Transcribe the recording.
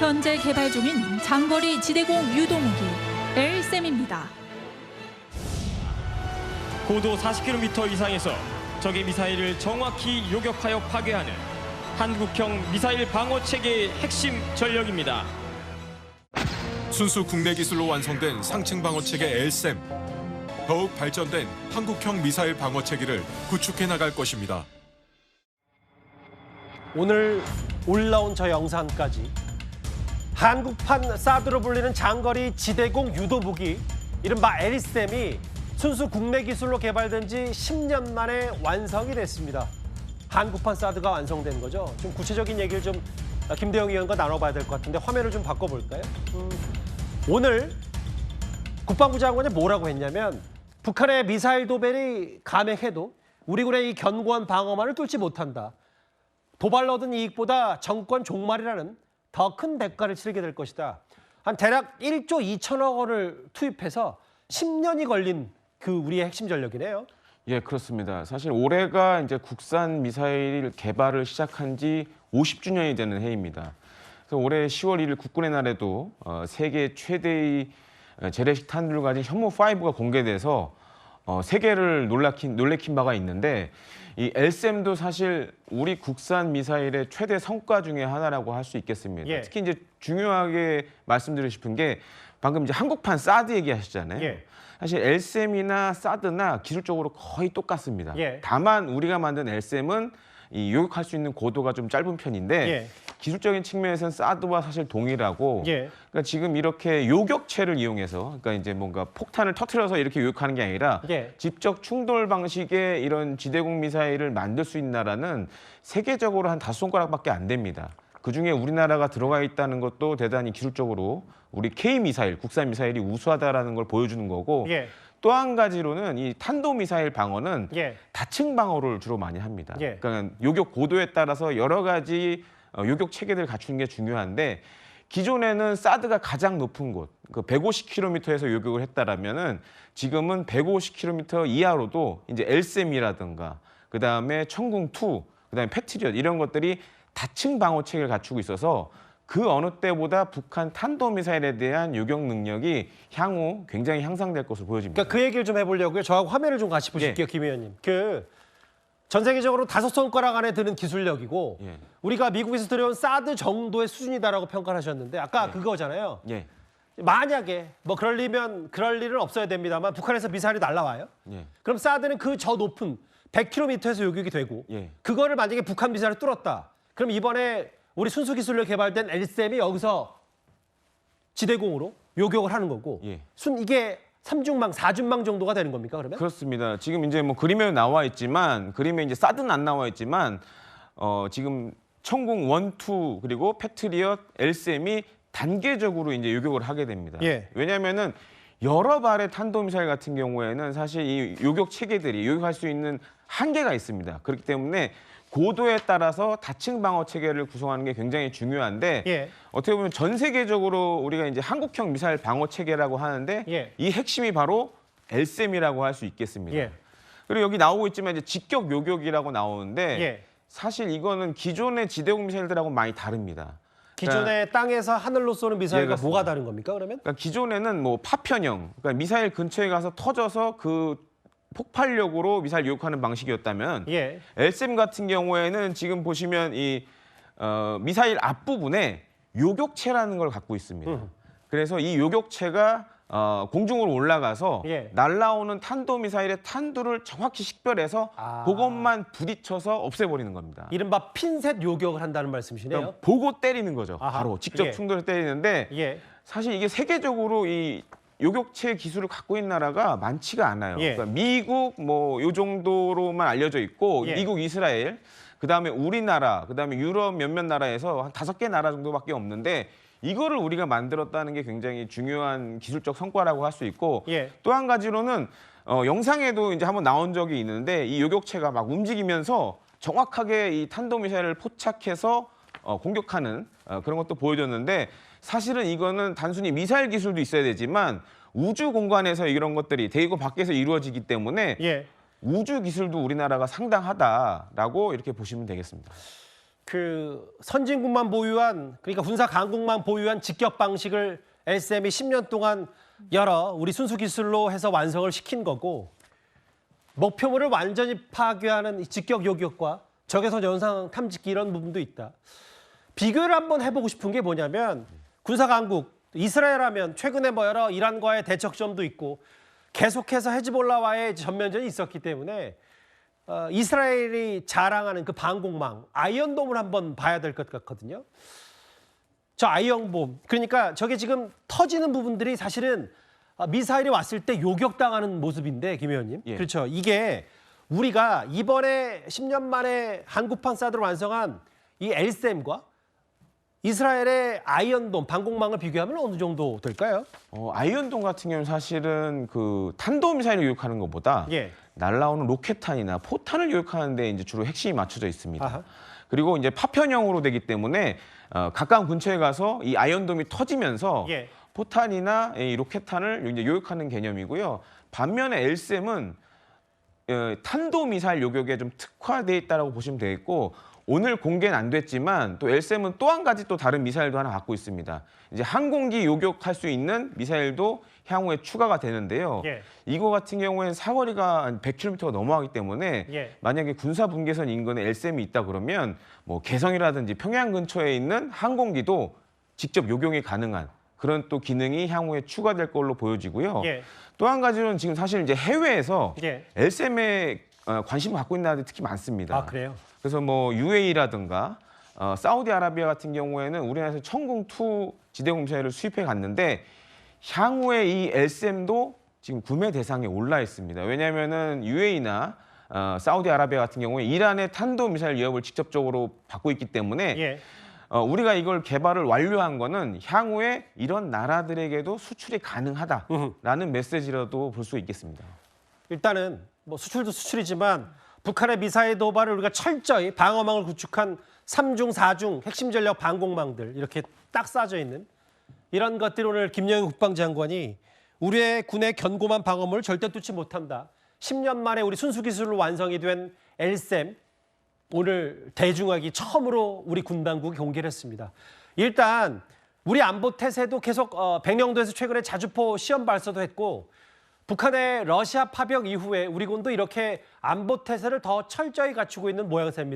현재 개발 중인 장거리 지대공 유도무기 LSAM입니다. 고도 40km 이상에서 적의 미사일을 정확히 요격하여 파괴하는 한국형 미사일 방어 체계의 핵심 전력입니다. 순수 국내 기술로 완성된 상층 방어 체계 LSAM. 더욱 발전된 한국형 미사일 방어 체계를 구축해 나갈 것입니다. 오늘 올라온 저 영상까지 한국판 사드로 불리는 장거리 지대공 유도무기 이른바 LSAM이 순수 국내 기술로 개발된 지 10년 만에 완성이 됐습니다. 한국판 사드가 완성된 거죠. 좀 구체적인 얘기를 좀 김대영 의원과 나눠봐야 될 것 같은데 화면을 좀 바꿔볼까요? 오늘 국방부 장관이 뭐라고 했냐면 북한의 미사일 도발이 감행해도 우리 군의 이 견고한 방어만을 뚫지 못한다. 도발로 얻은 이익보다 정권 종말이라는 더 큰 대가를 치르게 될 것이다. 한 대략 1조 2천억 원을 투입해서 10년이 걸린 그 우리의 핵심 전력이네요. 예, 그렇습니다. 사실 올해가 이제 국산 미사일 개발을 시작한 지 50주년이 되는 해입니다. 그래서 올해 10월 1일 국군의 날에도 세계 최대의 재래식 탄두를 가진 현무5가 공개돼서 세계를 놀래킨 바가 있는데 이 LSAM도 사실 우리 국산 미사일의 최대 성과 중에 하나라고 할 수 있겠습니다. 예. 특히 이제 중요하게 말씀드리고 싶은 게 방금 이제 한국판 사드 얘기하셨잖아요. 예. 사실 LSAM이나 사드나 기술적으로 거의 똑같습니다. 예. 다만 우리가 만든 LSAM은 이 요격할 수 있는 고도가 좀 짧은 편인데 예. 기술적인 측면에서는 사드와 사실 동일하고 예. 그러니까 지금 이렇게 요격체를 이용해서 그러니까 이제 뭔가 폭탄을 터트려서 이렇게 요격하는 게 아니라 예. 직접 충돌 방식의 이런 지대공 미사일을 만들 수 있는 나라는 세계적으로 한 5손가락밖에 안 됩니다. 그중에 우리나라가 들어가 있다는 것도 대단히 기술적으로 우리 K-미사일, 국산 미사일이 우수하다라는 걸 보여주는 거고 예. 또 한 가지로는 이 탄도미사일 방어는 예. 다층 방어를 주로 많이 합니다. 예. 그러니까 요격 고도에 따라서 여러 가지 요격 체계들을 갖추는 게 중요한데 기존에는 사드가 가장 높은 곳, 그 150km에서 요격을 했다라면은 지금은 150km 이하로도 이제 LSAM이라든가 그다음에 천궁2, 그다음에 패트리엇 이런 것들이 다층 방어 체계를 갖추고 있어서 그 어느 때보다 북한 탄도미사일에 대한 요격 능력이 향후 굉장히 향상될 것으로 보여집니다. 그러니까 그 얘기를 좀 해보려고요. 저하고 화면을 좀 같이 보실게요, 김 의원님. 전 세계적으로 5손가락 안에 드는 기술력이고 예. 우리가 미국에서 들여온 사드 정도의 수준이다라고 평가를 하셨는데 아까 그거잖아요. 예. 만약에 뭐 그럴 일은 없어야 됩니다만 북한에서 미사일이 날라와요. 예. 그럼 사드는 그 저 높은 100km에서 요격이 되고 예. 그거를 만약에 북한 미사일을 뚫었다. 그럼 이번에 우리 순수 기술로 개발된 LSAM이 여기서 지대공으로 요격을 하는 거고 예. 이게 3중망, 4중망 정도가 되는 겁니까, 그러면? 그렇습니다. 지금 이제 뭐 그림에 나와 있지만 그림에 이제 사드는 안 나와 있지만 지금 천궁 1, 2 그리고 패트리엇, LSAM이 단계적으로 이제 요격을 하게 됩니다. 예. 왜냐하면은 여러 발의 탄도미사일 같은 경우에는 사실 이 요격 체계들이 요격할 수 있는 한계가 있습니다. 그렇기 때문에 고도에 따라서 다층 방어 체계를 구성하는 게 굉장히 중요한데 예. 어떻게 보면 전 세계적으로 우리가 이제 한국형 미사일 방어 체계라고 하는데 예. 이 핵심이 바로 LSAM이라고 할 수 있겠습니다. 예. 그리고 여기 나오고 있지만 이제 직격 요격이라고 나오는데 예. 사실 이거는 기존의 지대공 미사일들하고 많이 다릅니다. 기존의 땅에서 하늘로 쏘는 미사일과 그렇습니다. 뭐가 다른 겁니까, 그러면? 그러니까 기존에는 뭐 파편형, 그러니까 미사일 근처에 가서 터져서 그 폭발력으로 미사일 요격하는 방식이었다면 예. LSAM 같은 경우에는 지금 보시면 이 미사일 앞부분에 요격체라는 걸 갖고 있습니다. 그래서 이 요격체가 공중으로 올라가서 예. 날라오는 탄도미사일의 탄두를 정확히 식별해서 그것만 부딪혀서 없애버리는 겁니다. 이른바 핀셋 요격을 한다는 말씀이시네요. 그러니까 보고 때리는 거죠. 아하. 바로 직접 예. 충돌을 때리는데 예. 사실 이게 세계적으로 이 요격체 기술을 갖고 있는 나라가 많지가 않아요. 예. 그러니까 미국 뭐 요 정도로만 알려져 있고 예. 미국, 이스라엘, 그다음에 우리나라, 그다음에 유럽 몇몇 나라에서 한 5개 나라 정도밖에 없는데 이거를 우리가 만들었다는 게 굉장히 중요한 기술적 성과라고 할 수 있고 예. 또 한 가지로는 영상에도 이제 한번 나온 적이 있는데 이 요격체가 막 움직이면서 정확하게 이 탄도미사일을 포착해서 공격하는 그런 것도 보여줬는데 사실은 이거는 단순히 미사일 기술도 있어야 되지만 우주 공간에서 이런 것들이 대기권 밖에서 이루어지기 때문에 예. 우주 기술도 우리나라가 상당하다라고 이렇게 보시면 되겠습니다. 그 선진국만 보유한 그러니까 군사 강국만 보유한 직격 방식을 LSM이 10년 동안 여러 우리 순수 기술로 해서 완성을 시킨 거고 목표물을 완전히 파괴하는 이 직격 요격과 적외선 연상 탐지기 이런 부분도 있다. 비교를 한번 해보고 싶은 게 뭐냐면 군사 강국 이스라엘 하면 최근에 뭐 여러 이란과의 대척점도 있고 계속해서 헤즈볼라와의 전면전이 있었기 때문에 이스라엘이 자랑하는 그 방공망 아이언돔을 한번 봐야 될 것 같거든요. 저 아이언돔 그러니까 저게 지금 터지는 부분들이 사실은 미사일이 왔을 때 요격당하는 모습인데 김 의원님. 예. 그렇죠. 이게 우리가 이번에 10년 만에 한국판 사드를 완성한 이 LSM과 이스라엘의 아이언돔 방공망을 비교하면 어느 정도 될까요? 아이언돔 같은 경우는 사실은 그 탄도미사일을 요격하는 것보다 예. 날라오는 로켓탄이나 포탄을 요격하는 데 이제 주로 핵심이 맞춰져 있습니다. 아하. 그리고 이제 파편형으로 되기 때문에 가까운 근처에 가서 이 아이언돔이 터지면서 예. 포탄이나 이 로켓탄을 이제 요격하는 개념이고요. 반면에 LSM은 탄도미사일 요격에 좀 특화되어 있다고 보시면 되겠고 오늘 공개는 안 됐지만 또 LSM은 또 한 가지 또 다른 미사일도 하나 갖고 있습니다. 이제 항공기 요격할 수 있는 미사일도 향후에 추가가 되는데요. 예. 이거 같은 경우에는 사거리가 한 100km가 넘어가기 때문에 예. 만약에 군사 분계선 인근에 LSM이 있다 그러면 뭐 개성이라든지 평양 근처에 있는 항공기도 직접 요격이 가능한 그런 또 기능이 향후에 추가될 걸로 보여지고요. 예. 또 한 가지는 지금 사실 이제 해외에서 예. LSM에 관심을 갖고 있는 나라들이 특히 많습니다. 아 그래요? 그래서 뭐 UAE라든가 사우디아라비아 같은 경우에는 우리나라에서 천궁2 지대공 미사일을 수입해 갔는데 향후에 이 LSM도 지금 구매 대상에 올라 있습니다. 왜냐하면은 UAE나 사우디아라비아 같은 경우에 이란의 탄도 미사일 위협을 직접적으로 받고 있기 때문에 예. 우리가 이걸 개발을 완료한 거는 향후에 이런 나라들에게도 수출이 가능하다라는 메시지라도 볼 수 있겠습니다. 일단은 뭐 수출도 수출이지만 북한의 미사일 도발을 우리가 철저히 방어망을 구축한 3중, 4중 핵심 전력 방공망들 이렇게 딱 쌓여져 있는 이런 것들이 오늘 김영인 국방장관이 우리의 군의 견고한 방어물을 절대 뚫지 못한다. 10년 만에 우리 순수기술로 완성이 된 LSM 오늘 대중화기 처음으로 우리 군 당국이 공개를 했습니다. 일단 우리 안보 태세도 계속 백령도에서 최근에 자주포 시험 발사도 했고 북한의 러시아 파병 이후에 우리 군도 이렇게 안보 태세를 더 철저히 갖추고 있는 모양새입니다.